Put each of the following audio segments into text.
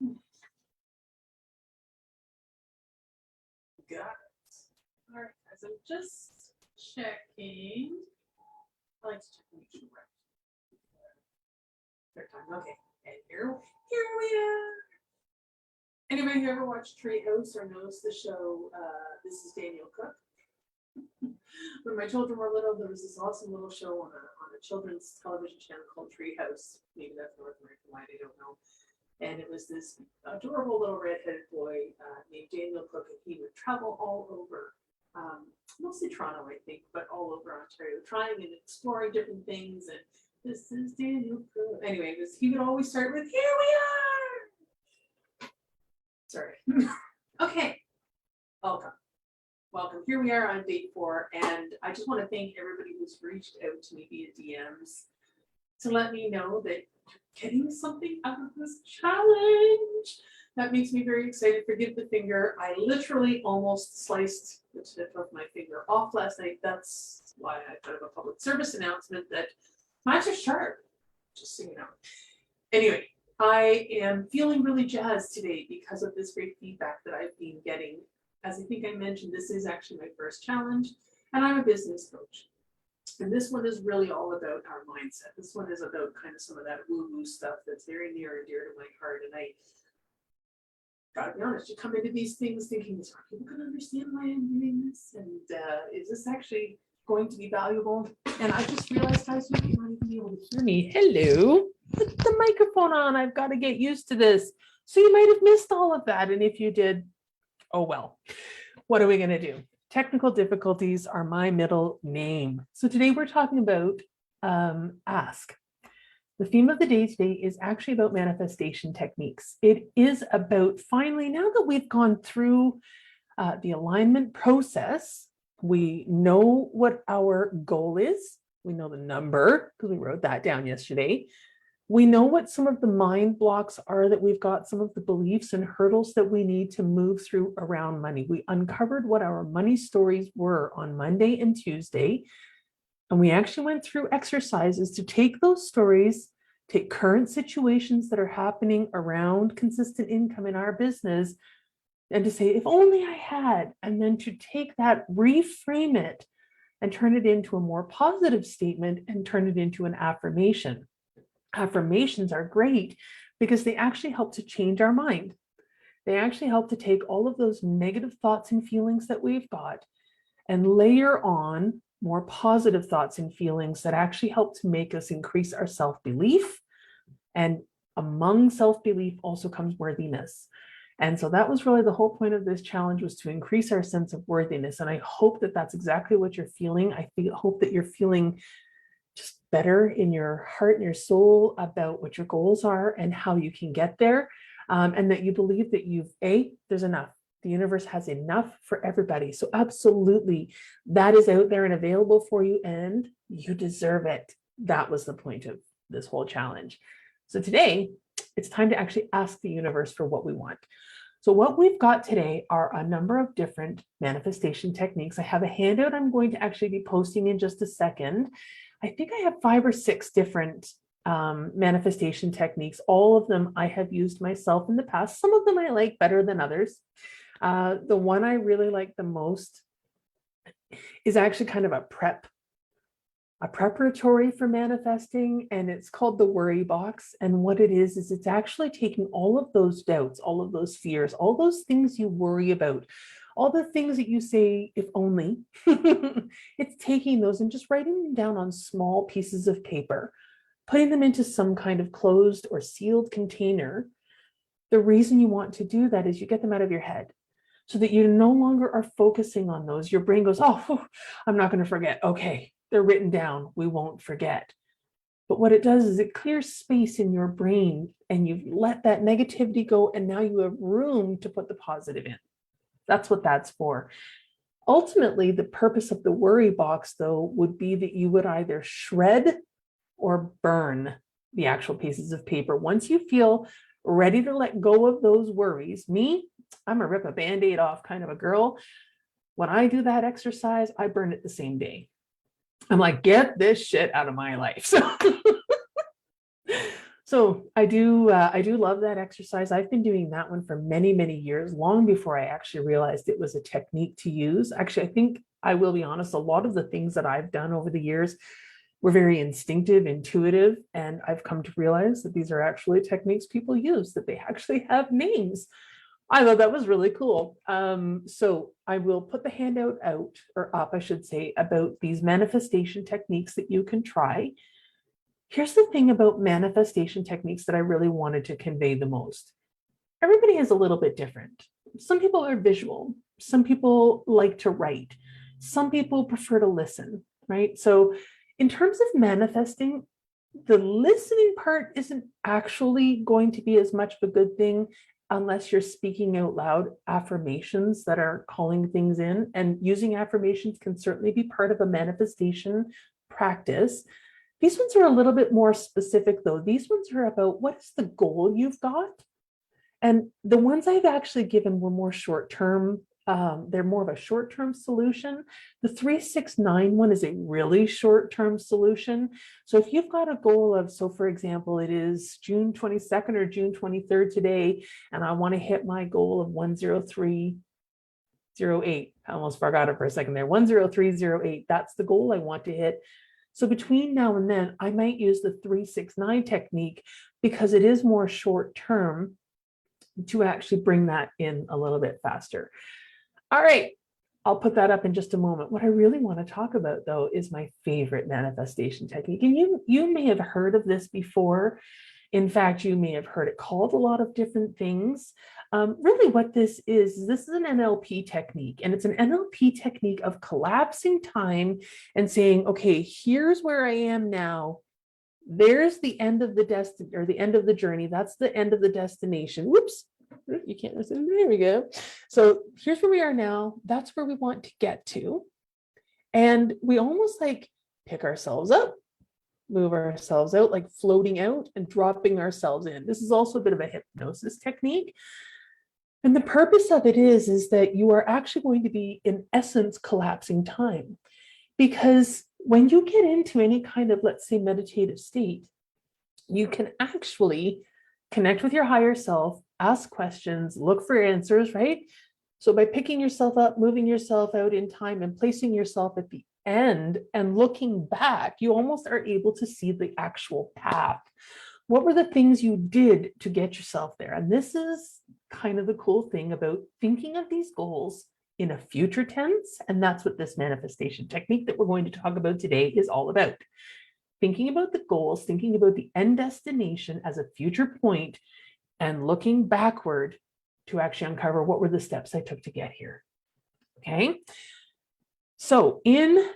Got it. All right, guys, I'm just checking. I like to check and make sure we're third time. Okay, and here we are. Anybody who ever watched Treehouse or knows the show, this is Daniel Cook. When my children were little, there was this awesome little show on a children's television channel called Treehouse. Maybe that's North American wide, I don't know. And it was this adorable little redheaded boy named Daniel Cook, and he would travel all over, mostly Toronto, I think, but all over Ontario, trying and exploring different things. And this is Daniel Cook. Anyway, he would always start with, "Here we are." Sorry. Okay. Welcome. Here we are on day 4, and I just want to thank everybody who's reached out to me via DMs to let me know that you're getting something out of this challenge. That makes me very excited. Forgive the finger. I literally almost sliced the tip of my finger off last night. That's why I put up a public service announcement that mine are sharp, just so you know. Anyway, I am feeling really jazzed today because of this great feedback that I've been getting. As I think I mentioned, this is actually my first challenge, and I'm a business coach. And this one is really all about our mindset. This one is about kind of some of that woo-woo stuff that's very near and dear to my heart. And I gotta be honest, you come into these things thinking, are people going to understand why I'm doing this? And is this actually going to be valuable? And I just realized, guys, you might not even be able to hear me. Hello, put the microphone on. I've got to get used to this. So you might have missed all of that. And if you did, oh well, what are we going to do? Technical difficulties are my middle name. So today we're talking about ask. The theme of the day today is actually about manifestation techniques. It is about finally, now that we've gone through the alignment process, we know what our goal is. We know the number because we wrote that down yesterday. We know what some of the mind blocks are that we've got, some of the beliefs and hurdles that we need to move through around money. We uncovered what our money stories were on Monday and Tuesday. And we actually went through exercises to take those stories, take current situations that are happening around consistent income in our business, and to say, if only I had, and then to take that, reframe it, and turn it into a more positive statement and turn it into an affirmation. Affirmations are great because they actually help to change our mind. They actually help to take all of those negative thoughts and feelings that we've got and layer on more positive thoughts and feelings that actually help to make us increase our self-belief. And among self-belief also comes worthiness. And so that was really the whole point of this challenge, was to increase our sense of worthiness. And I hope that that's exactly what you're feeling. I hope that you're feeling just better in your heart and your soul about what your goals are and how you can get there. And that you believe that there's enough. The universe has enough for everybody. So absolutely, that is out there and available for you, and you deserve it. That was the point of this whole challenge. So today, it's time to actually ask the universe for what we want. So what we've got today are a number of different manifestation techniques. I have a handout I'm going to actually be posting in just a second. I think I have 5 or 6 different manifestation techniques. All of them I have used myself in the past. Some of them I like better than others. The one I really like the most is actually kind of a preparatory for manifesting, and it's called the worry box. And what it is it's actually taking all of those doubts, all of those fears, all those things you worry about, all the things that you say, if only, it's taking those and just writing them down on small pieces of paper, putting them into some kind of closed or sealed container. The reason you want to do that is you get them out of your head so that you no longer are focusing on those. Your brain goes, oh, I'm not going to forget. Okay, they're written down. We won't forget. But what it does is it clears space in your brain, and you've let that negativity go, and now you have room to put the positive in. That's what that's for. Ultimately, the purpose of the worry box, though, would be that you would either shred or burn the actual pieces of paper. Once you feel ready to let go of those worries, I'm a rip a Band-Aid off kind of a girl. When I do that exercise, I burn it the same day. I'm like, get this shit out of my life. So I do love that exercise. I've been doing that one for many, many years, long before I actually realized it was a technique to use. Actually, I think I will be honest, a lot of the things that I've done over the years were very instinctive, intuitive, and I've come to realize that these are actually techniques people use, that they actually have names. I thought that was really cool. So I will put the handout out, or up, I should say, about these manifestation techniques that you can try. Here's the thing about manifestation techniques that I really wanted to convey the most. Everybody is a little bit different. Some people are visual. Some people like to write. Some people prefer to listen, right? So in terms of manifesting, the listening part isn't actually going to be as much of a good thing unless you're speaking out loud affirmations that are calling things in. And using affirmations can certainly be part of a manifestation practice. These ones are a little bit more specific, though. These ones are about what is the goal you've got. And the ones I've actually given were more short-term. They're more of a short-term solution. The 3-6-9 one is a really short-term solution. So if you've got a goal of, so for example, it is June 22nd or June 23rd today, and I want to hit my goal of 10308. I almost forgot it for a second there. 10308. That's the goal I want to hit. So between now and then, I might use the 3-6-9 technique because it is more short-term to actually bring that in a little bit faster. All right, I'll put that up in just a moment. What I really want to talk about, though, is my favorite manifestation technique. And you may have heard of this before. In fact, you may have heard it called a lot of different things. Really what this is an NLP technique, and it's an NLP technique of collapsing time and saying, okay, here's where I am now. There's the end of the destiny, or the end of the journey. That's the end of the destination. Whoops, you can't listen. There we go. So here's where we are now. That's where we want to get to. And we almost like pick ourselves up, move ourselves out, like floating out and dropping ourselves in. This is also a bit of a hypnosis technique. And the purpose of it is that you are actually going to be, in essence, collapsing time. Because when you get into any kind of, let's say, meditative state, you can actually connect with your higher self, ask questions, look for answers, right? So by picking yourself up, moving yourself out in time, and placing yourself at the end and looking back, you almost are able to see the actual path. What were the things you did to get yourself there? And this is kind of the cool thing about thinking of these goals in a future tense. And that's what this manifestation technique that we're going to talk about today is all about. Thinking about the goals, thinking about the end destination as a future point, and looking backward to actually uncover what were the steps I took to get here. Okay. So in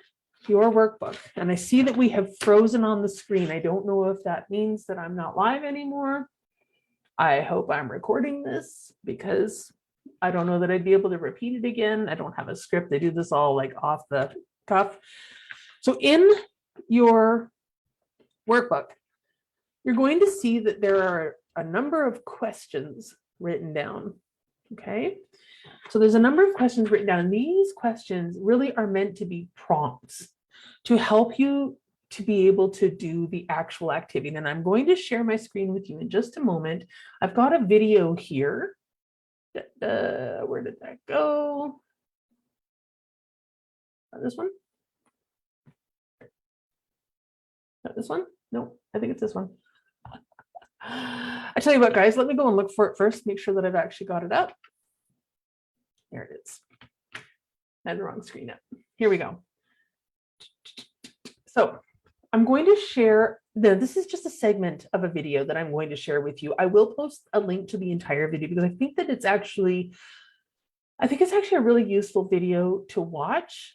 your workbook, and I see that we have frozen on the screen. I don't know if that means that I'm not live anymore. I hope I'm recording this, because I don't know that I'd be able to repeat it again. I don't have a script. I do this all like off the cuff. So in your workbook, you're going to see that there are a number of questions written down. Okay. So there's a number of questions written down. And these questions really are meant to be prompts to help you to be able to do the actual activity. And I'm going to share my screen with you in just a moment. I've got a video here. Where did that go? This one? Not this one? No, I think it's this one. I tell you what, guys, let me go and look for it first, make sure that I've actually got it up. There it is. I had the wrong screen up. Here we go. So I'm going to share, this is just a segment of a video that I'm going to share with you. I will post a link to the entire video because I think that it's actually a really useful video to watch.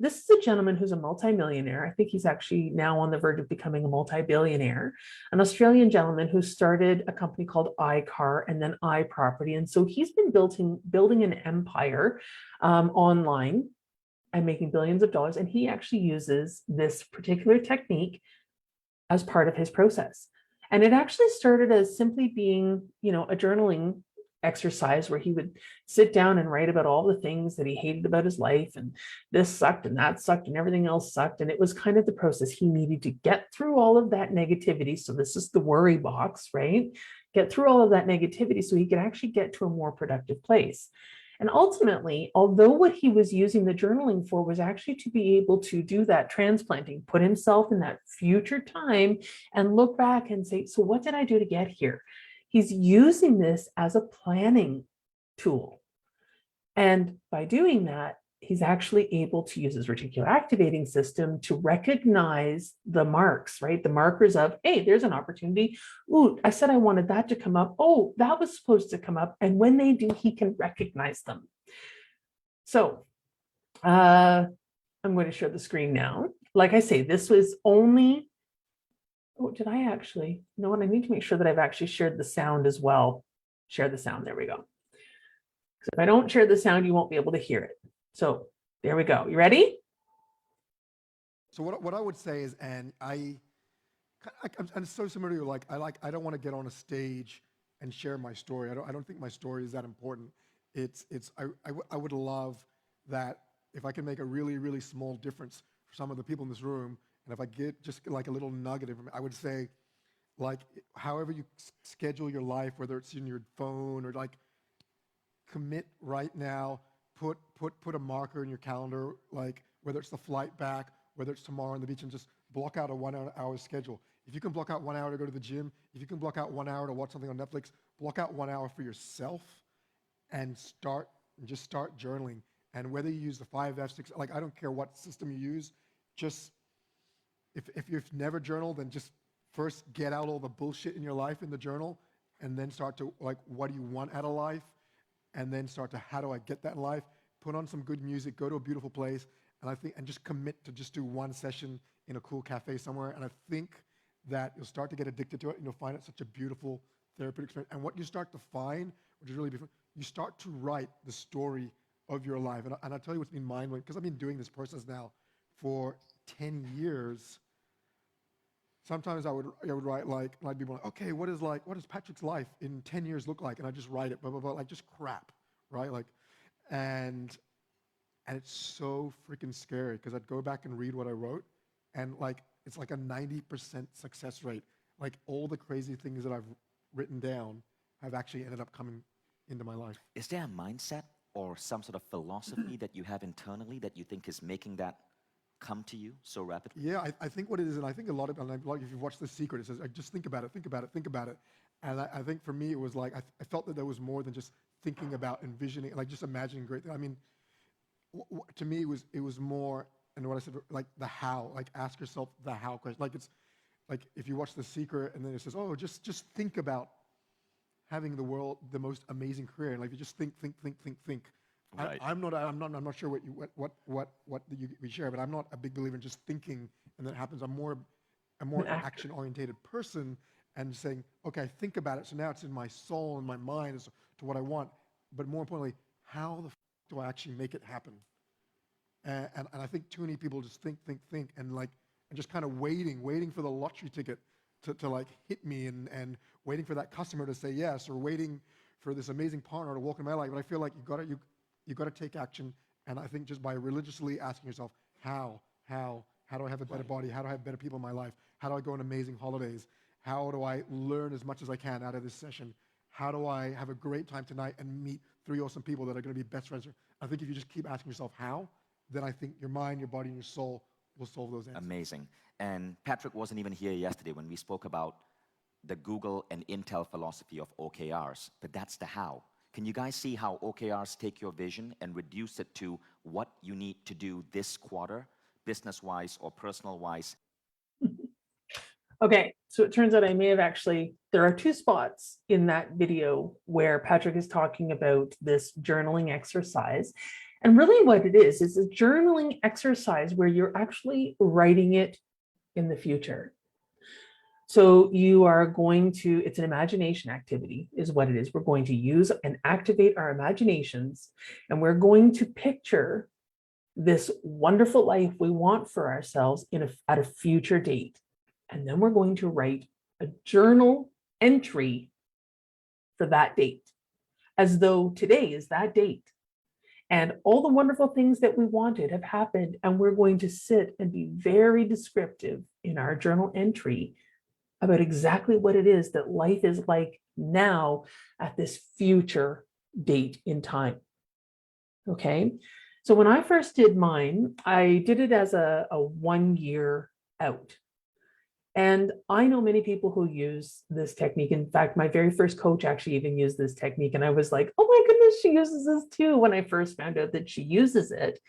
This is a gentleman who's a multimillionaire. I think he's actually now on the verge of becoming a multi-billionaire, an Australian gentleman who started a company called iCar and then iProperty. And so he's been building an empire online and making billions of dollars. And he actually uses this particular technique as part of his process. And it actually started as simply being, a journaling exercise where he would sit down and write about all the things that he hated about his life, and this sucked and that sucked and everything else sucked. And it was kind of the process. He needed to get through all of that negativity. So this is the worry box, right? Get through all of that negativity so he could actually get to a more productive place. And ultimately, although what he was using the journaling for was actually to be able to do that transplanting, put himself in that future time and look back and say, so what did I do to get here? He's using this as a planning tool. And by doing that, he's actually able to use his reticular activating system to recognize the marks, right? The markers of, hey, there's an opportunity. Ooh, I said I wanted that to come up. Oh, that was supposed to come up. And when they do, he can recognize them. So I'm going to share the screen now. Like I say, this was only, oh, did I actually? You know what? I need to make sure that I've actually shared the sound as well. Share the sound. There we go. So if I don't share the sound, you won't be able to hear it. So there we go. You ready? So what I would say is, and I'm so similar to you. I don't want to get on a stage and share my story. I don't think my story is that important. I would love that if I can make a really, really small difference for some of the people in this room, and if I get just like a little nugget of it, I would say, like, however you schedule your life, whether it's in your phone or like, commit right now. Put a marker in your calendar, like whether it's the flight back, whether it's tomorrow on the beach, and just block out a 1 hour schedule. If you can block out 1 hour to go to the gym, if you can block out 1 hour to watch something on Netflix, block out 1 hour for yourself and just start journaling. And whether you use the 5F, 6, like I don't care what system you use, just if you've never journaled, then just first get out all the bullshit in your life in the journal, and then start to, like, what do you want out of life? And then start to, how do I get that in life? Put on some good music, go to a beautiful place, and just commit to just do one session in a cool cafe somewhere. And I think that you'll start to get addicted to it, and you'll find it such a beautiful therapeutic experience. And what you start to find, which is really beautiful, you start to write the story of your life. And I'll tell you what's been mind-blowing, because I've been doing this process now for 10 years. Sometimes I would write, like, and I'd be like, okay, what does Patrick's life in 10 years look like? And I just write it, blah, blah, blah, like just crap, right? Like, and it's so freaking scary, because I'd go back and read what I wrote, and like, it's like a 90% success rate. Like, all the crazy things that I've written down have actually ended up coming into my life. Is there a mindset or some sort of philosophy that you have internally that you think is making that come to you so rapidly? Yeah, I think what it is, and I think a lot of, like, if you watch The Secret, it says, like, just think about it, think about it, think about it. And I think for me, it was like, I felt that there was more than just thinking about, envisioning, like just imagining great things. I mean, to me, it was more, and what I said, like the how, like ask yourself the how question. Like, it's like if you watch The Secret and then it says, oh, just think about having the most amazing career. And like, you just think. Right. I'm not sure what we share, but I'm not a big believer in just thinking and that happens. I'm more an action-oriented person, and saying, okay, think about it. So now it's in my soul and my mind as to what I want. But more importantly, how the do I actually make it happen? And I think too many people just think, and just kind of waiting for the lottery ticket to like hit me, and waiting for that customer to say yes, or waiting for this amazing partner to walk in my life. But I feel like you got to take action. And I think just by religiously asking yourself, how do I have a better body? How do I have better people in my life? How do I go on amazing holidays? How do I learn as much as I can out of this session? How do I have a great time tonight and meet 3 awesome people that are going to be best friends? I think if you just keep asking yourself how, then I think your mind, your body, and your soul will solve those answers. Amazing. And Patrick wasn't even here yesterday when we spoke about the Google and Intel philosophy of OKRs, but that's the how. Can you guys see how OKRs take your vision and reduce it to what you need to do this quarter, business-wise or personal-wise? Okay, so it turns out I may have actually, there are 2 spots in that video where Patrick is talking about this journaling exercise. And really what it is a journaling exercise where you're actually writing it in the future. So you are going to, it's an imagination activity is what it is. We're going to use and activate our imaginations, and we're going to picture this wonderful life we want for ourselves at a future date. And then we're going to write a journal entry for that date. as though today is that date. And all the wonderful things that we wanted have happened, and we're going to sit and be very descriptive in our journal entry about exactly what it is that life is like now at this future date in time. Okay, so when I first did mine, I did it as a 1 year out. And I know many people who use this technique. In fact, my very first coach actually even used this technique. And I was like, oh my goodness, she uses this too, when I first found out that she uses it.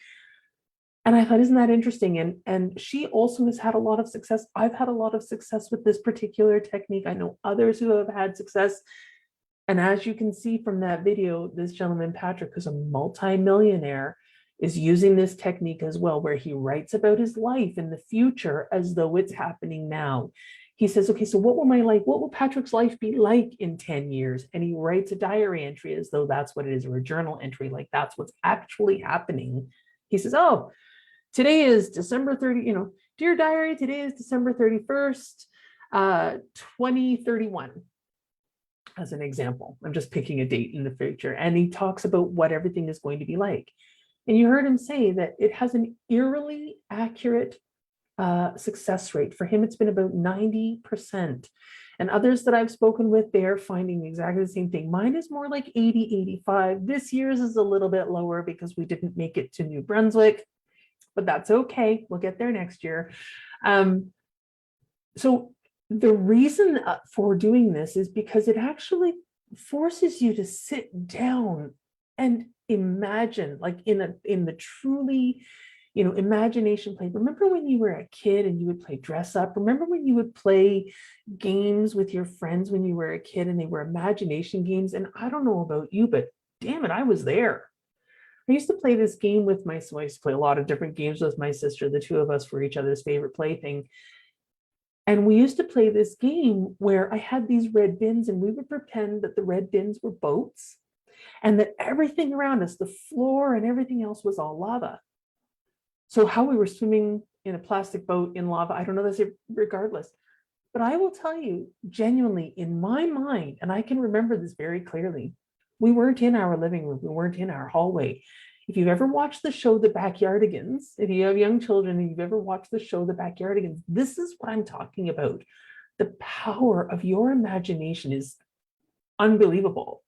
And I thought, isn't that interesting? And she also has had a lot of success. I've had a lot of success with this particular technique. I know others who have had success. And as you can see from that video, this gentleman, Patrick, who's a multi-millionaire, is using this technique as well, where he writes about his life in the future as though it's happening now. He says, okay, so what will Patrick's life be like in 10 years? And he writes a diary entry as though that's what it is, or a journal entry, like that's what's actually happening. He says, oh, today is December 30, dear diary, today is December 31st, 2031. As an example, I'm just picking a date in the future. And he talks about what everything is going to be like. And you heard him say that it has an eerily accurate success rate. For him, it's been about 90%. And others that I've spoken with, they're finding exactly the same thing. Mine is more like 80, 85. This year's is a little bit lower because we didn't make it to New Brunswick, but that's okay. We'll get there next year. So the reason for doing this is because it actually forces you to sit down and imagine, like in the truly, imagination play. Remember when you were a kid and you would play dress up? Remember when you would play games with your friends when you were a kid and they were imagination games? And I don't know about you, but damn it, I was there. I used to play this game with I used to play a lot of different games with my sister. The two of us were each other's favorite plaything. And we used to play this game where I had these red bins and we would pretend that the red bins were boats and that everything around us, the floor and everything else, was all lava. So how we were swimming in a plastic boat in lava, I don't know this regardless. But I will tell you, genuinely, in my mind, and I can remember this very clearly, we weren't in our living room, we weren't in our hallway. If you've ever watched the show The Backyardigans, if you have young children and you've ever watched the show The Backyardigans, this is what I'm talking about. The power of your imagination is unbelievable.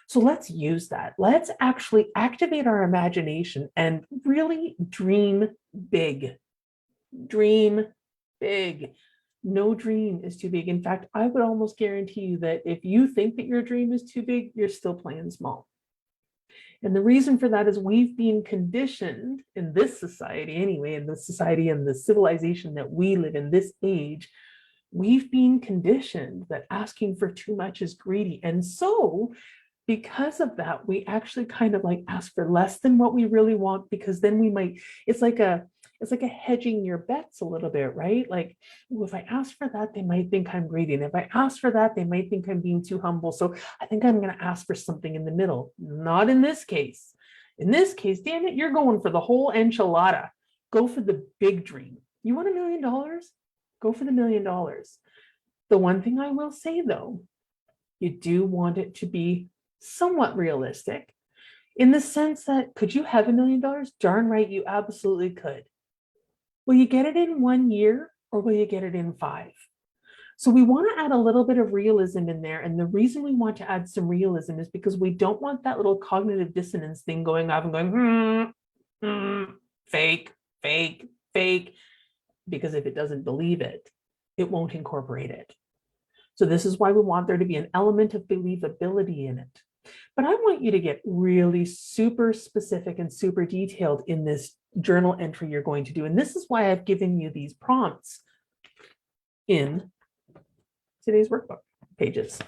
So let's use that. Let's actually activate our imagination and really dream big. Dream big. No dream is too big. In fact, I would almost guarantee you that if you think that your dream is too big, you're still playing small. And the reason for that is we've been conditioned in this society anyway, in the society and the civilization that we live in, this age, we've been conditioned that asking for too much is greedy. And so because of that, we actually kind of like ask for less than what we really want, because then we might, it's like a hedging your bets a little bit, right? Like, well, if I ask for that, they might think I'm greedy. And if I ask for that, they might think I'm being too humble. So I think I'm going to ask for something in the middle. Not in this case. In this case, damn it, you're going for the whole enchilada. Go for the big dream. You want $1 million? Go for the $1 million. The one thing I will say though, you do want it to be somewhat realistic, in the sense that, could you have $1 million? Darn right, you absolutely could. Will you get it in 1 year or will you get it in 5? So we want to add a little bit of realism in there. And the reason we want to add some realism is because we don't want that little cognitive dissonance thing going off and going, fake, fake, fake. Because if it doesn't believe it, it won't incorporate it. So this is why we want there to be an element of believability in it. But I want you to get really super specific and super detailed in this journal entry you're going to do. And this is why I've given you these prompts in today's workbook pages.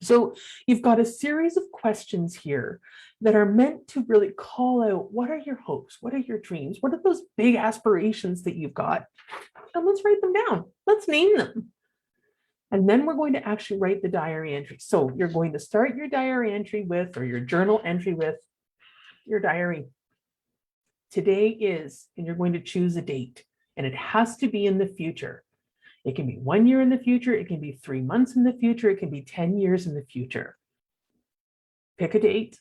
So you've got a series of questions here that are meant to really call out, what are your hopes? What are your dreams? What are those big aspirations that you've got? And let's write them down. Let's name them. And then we're going to actually write the diary entry. So you're going to start your diary entry with, or your journal entry with, your diary. Today is, and you're going to choose a date, and it has to be in the future. It can be 1 year in the future. It can be 3 months in the future. It can be 10 years in the future. pick a date,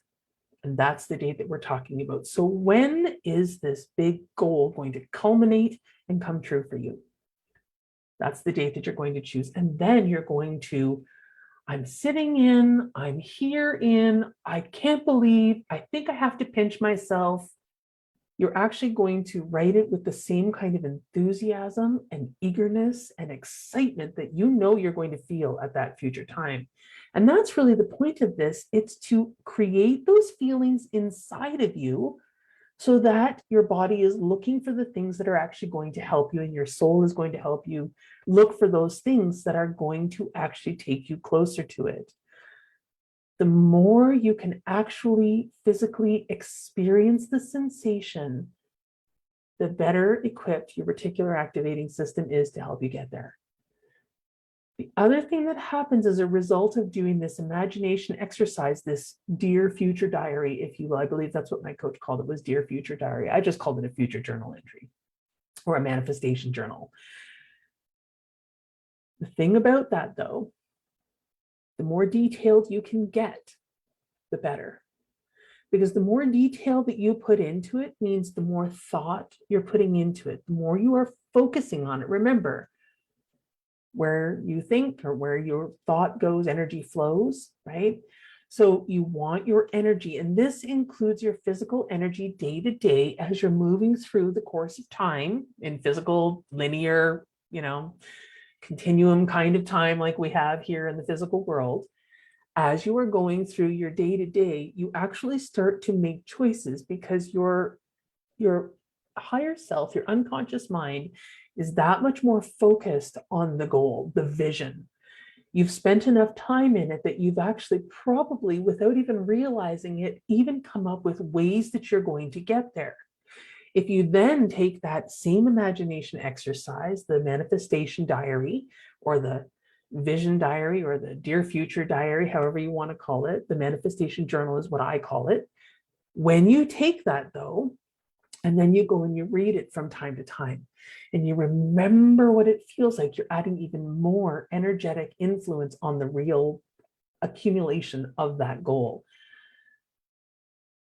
and that's the date that we're talking about. So when is this big goal going to culminate and come true for you? That's the date that you're going to choose. And then you're going to, I'm sitting in, I'm here in, I can't believe, I think I have to pinch myself. You're actually going to write it with the same kind of enthusiasm and eagerness and excitement that you know you're going to feel at that future time. And that's really the point of this. It's to create those feelings inside of you so that your body is looking for the things that are actually going to help you, and your soul is going to help you look for those things that are going to actually take you closer to it. The more you can actually physically experience the sensation, the better equipped your reticular activating system is to help you get there. The other thing that happens as a result of doing this imagination exercise, this Dear Future Diary, if you will, I believe that's what my coach called it, was Dear Future Diary. I just called it a future journal entry or a manifestation journal. The thing about that, though, the more detailed you can get, the better. Because the more detail that you put into it means the more thought you're putting into it, the more you are focusing on it. Remember, where you think or where your thought goes, energy flows, right? So you want your energy, and this includes your physical energy day to day as you're moving through the course of time in physical, linear, continuum kind of time like we have here in the physical world. As you are going through your day to day, you actually start to make choices because your higher self, your unconscious mind, is that much more focused on the goal, the vision. You've spent enough time in it that you've actually probably, without even realizing it, even come up with ways that you're going to get there. If you then take that same imagination exercise, the manifestation diary or the vision diary or the Dear Future Diary, however you want to call it, the manifestation journal is what I call it. When you take that though, and then you go and you read it from time to time, and you remember what it feels like, you're adding even more energetic influence on the real accumulation of that goal.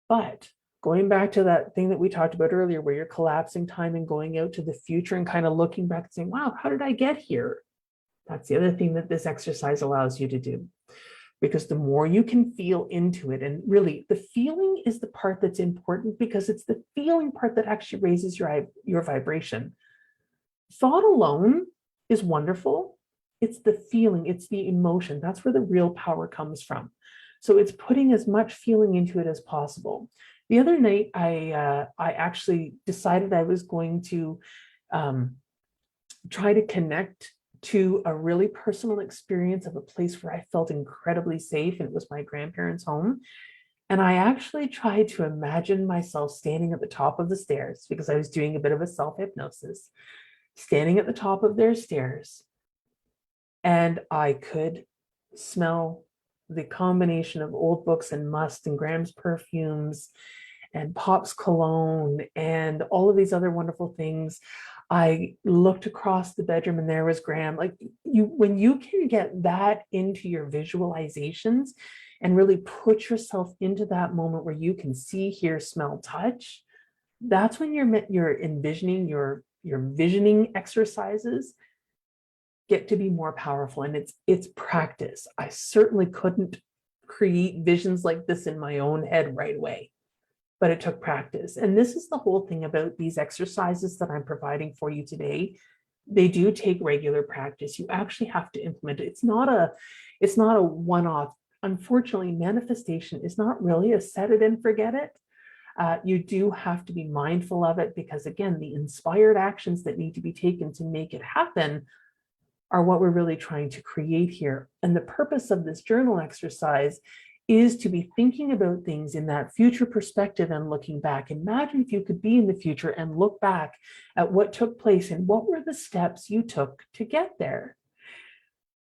But going back to that thing that we talked about earlier, where you're collapsing time and going out to the future and kind of looking back and saying, wow, how did I get here? That's the other thing that this exercise allows you to do. Because the more you can feel into it, and really the feeling is the part that's important, because it's the feeling part that actually raises your vibration. Thought alone is wonderful. It's the feeling, it's the emotion. That's where the real power comes from. So it's putting as much feeling into it as possible. The other night, I actually decided I was going to try to connect to a really personal experience of a place where I felt incredibly safe, and it was my grandparents' home. And I actually tried to imagine myself standing at the top of the stairs, because I was doing a bit of a self-hypnosis, standing at the top of their stairs, and I could smell the combination of old books and must and Graham's perfumes and Pop's cologne and all of these other wonderful things. I looked across the bedroom and there was Graham. Like when you can get that into your visualizations and really put yourself into that moment where you can see, hear, smell, touch, that's when you're envisioning your visioning exercises get to be more powerful. And it's practice. I certainly couldn't create visions like this in my own head right away, but it took practice. And this is the whole thing about these exercises that I'm providing for you today. They do take regular practice. You actually have to implement it. It's not a one-off. Unfortunately, manifestation is not really a set it and forget it. You do have to be mindful of it, because again, the inspired actions that need to be taken to make it happen are what we're really trying to create here. And the purpose of this journal exercise is to be thinking about things in that future perspective and looking back. Imagine if you could be in the future and look back at what took place and what were the steps you took to get there.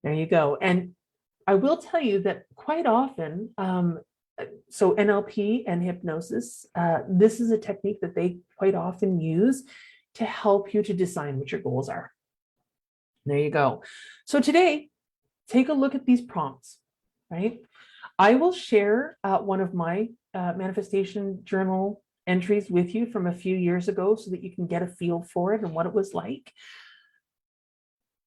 There you go. And I will tell you that quite often, so NLP and hypnosis, this is a technique that they quite often use to help you to decide what your goals are. There you go. So today, take a look at these prompts, right? I will share one of my manifestation journal entries with you from a few years ago so that you can get a feel for it and what it was like.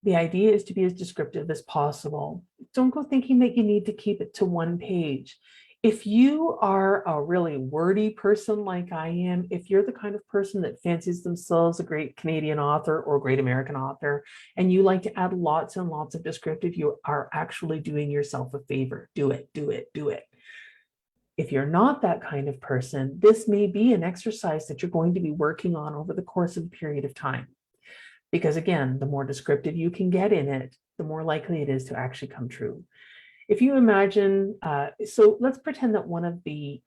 The idea is to be as descriptive as possible. Don't go thinking that you need to keep it to one page. If you are a really wordy person like I am, if you're the kind of person that fancies themselves a great Canadian author or a great American author, and you like to add lots and lots of descriptive, you are actually doing yourself a favor. Do it, do it, do it. If you're not that kind of person, this may be an exercise that you're going to be working on over the course of a period of time. Because again, the more descriptive you can get in it, the more likely it is to actually come true. If you imagine, so let's pretend that one of the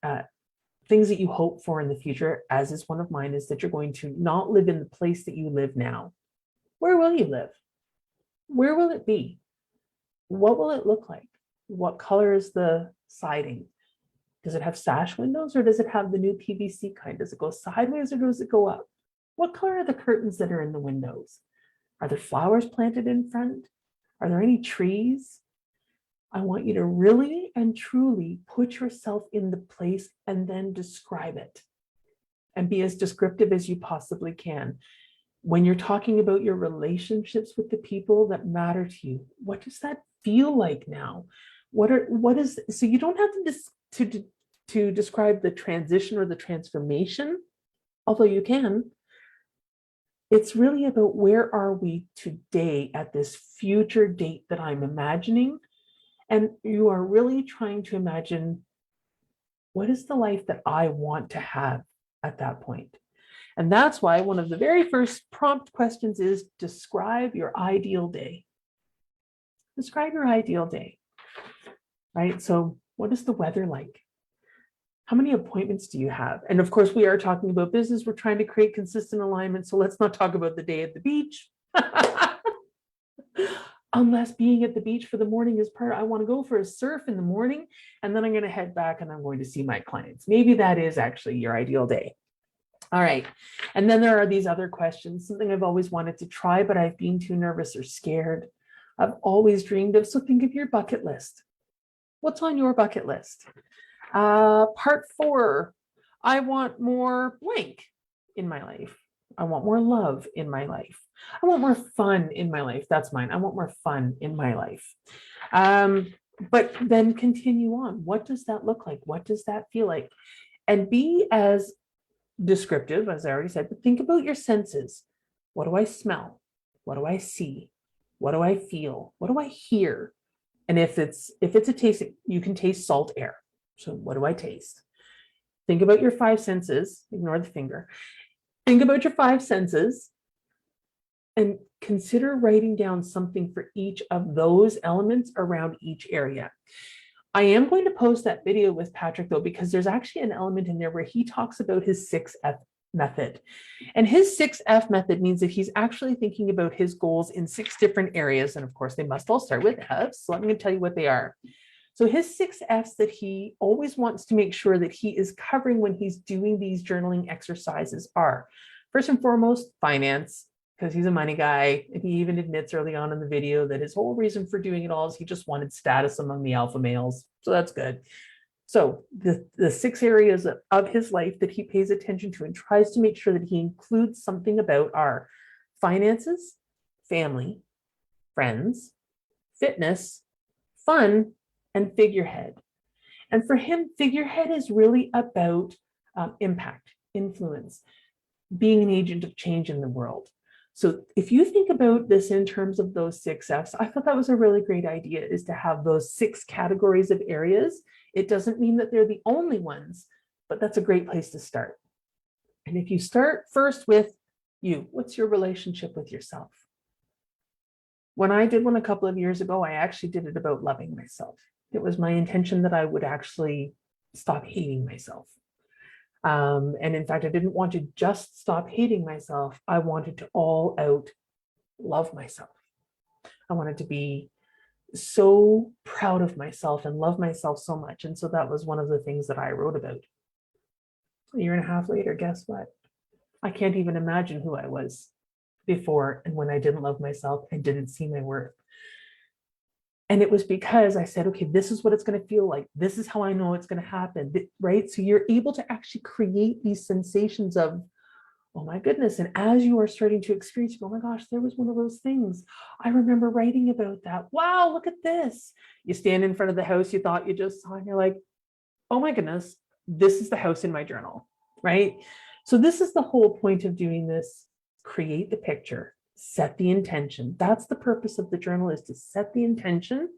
things that you hope for in the future, as is one of mine, is that you're going to not live in the place that you live now. Where will you live? Where will it be? What will it look like? What color is the siding? Does it have sash windows or does it have the new PVC kind? Does it go sideways or does it go up? What color are the curtains that are in the windows? Are there flowers planted in front? Are there any trees? I want you to really and truly put yourself in the place and then describe it. And be as descriptive as you possibly can. When you're talking about your relationships with the people that matter to you, what does that feel like now? So you don't have to describe the transition or the transformation, although you can. It's really about where are we today at this future date that I'm imagining. And you are really trying to imagine, what is the life that I want to have at that point? And that's why one of the very first prompt questions is describe your ideal day. Describe your ideal day, right? So what is the weather like? How many appointments do you have? And of course, we are talking about business. We're trying to create consistent alignment. So let's not talk about the day at the beach. Unless being at the beach for the morning is part, I want to go for a surf in the morning, and then I'm going to head back and I'm going to see my clients. Maybe that is actually your ideal day. All right. And then there are these other questions, something I've always wanted to try, but I've been too nervous or scared. I've always dreamed of. So think of your bucket list. What's on your bucket list? Part 4, I want more blank in my life. I want more love in my life. I want more fun in my life. That's mine. I want more fun in my life. But then continue on. What does that look like? What does that feel like? And be as descriptive, as I already said, but think about your senses. What do I smell? What do I see? What do I feel? What do I hear? And if it's a taste, you can taste salt air. So what do I taste? Think about your 5 senses. Ignore the finger. Think about your 5 senses and consider writing down something for each of those elements around each area. I am going to post that video with Patrick though, because there's actually an element in there where he talks about his 6F method. And his 6F method means that he's actually thinking about his goals in 6 different areas. And of course, they must all start with F's. So I'm going to tell you what they are. So his 6 F's that he always wants to make sure that he is covering when he's doing these journaling exercises are, first and foremost, finance, because he's a money guy. And he even admits early on in the video that his whole reason for doing it all is he just wanted status among the alpha males. So that's good. So the 6 areas of his life that he pays attention to and tries to make sure that he includes something about are finances, family, friends, fitness, fun, and figurehead. And for him, figurehead is really about impact, influence, being an agent of change in the world. So if you think about this in terms of those 6 F's, I thought that was a really great idea, is to have those 6 categories of areas. It doesn't mean that they're the only ones, but that's a great place to start. And if you start first with you, what's your relationship with yourself? When I did one a couple of years ago, I actually did it about loving myself. It was my intention that I would actually stop hating myself. And in fact, I didn't want to just stop hating myself. I wanted to all out love myself. I wanted to be so proud of myself and love myself so much. And so that was one of the things that I wrote about. A year and a half later, guess what? I can't even imagine who I was before and when I didn't love myself and didn't see my worth. And it was because I said, okay, this is what it's going to feel like. This is how I know it's going to happen, right? So you're able to actually create these sensations of, oh my goodness. And as you are starting to experience, oh my gosh, there was one of those things. I remember writing about that. Wow, look at this. You stand in front of the house you thought you just saw, and you're like, oh my goodness, this is the house in my journal, right? So this is the whole point of doing this. Create the picture, set the intention. That's the purpose of the journal, is to set the intention,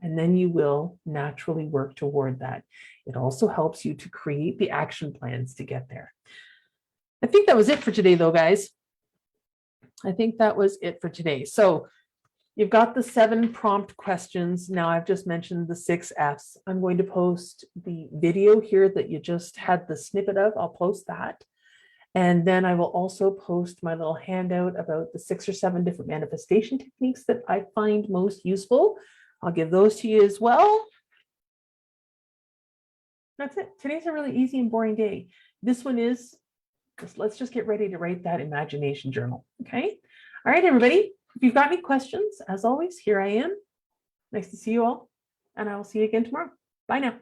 and then you will naturally work toward that. It also helps you to create the action plans to get there. I think that was it for today, though, guys. I think that was it for today. So you've got the 7 prompt questions. Now I've just mentioned the 6 F's. I'm going to post the video here that you just had the snippet of. I'll post that. And then I will also post my little handout about the 6 or 7 different manifestation techniques that I find most useful. I'll give those to you as well. That's it. Today's a really easy and boring day. This one is, let's just get ready to write that imagination journal. Okay. All right, everybody. If you've got any questions, as always, here I am. Nice to see you all. And I will see you again tomorrow. Bye now.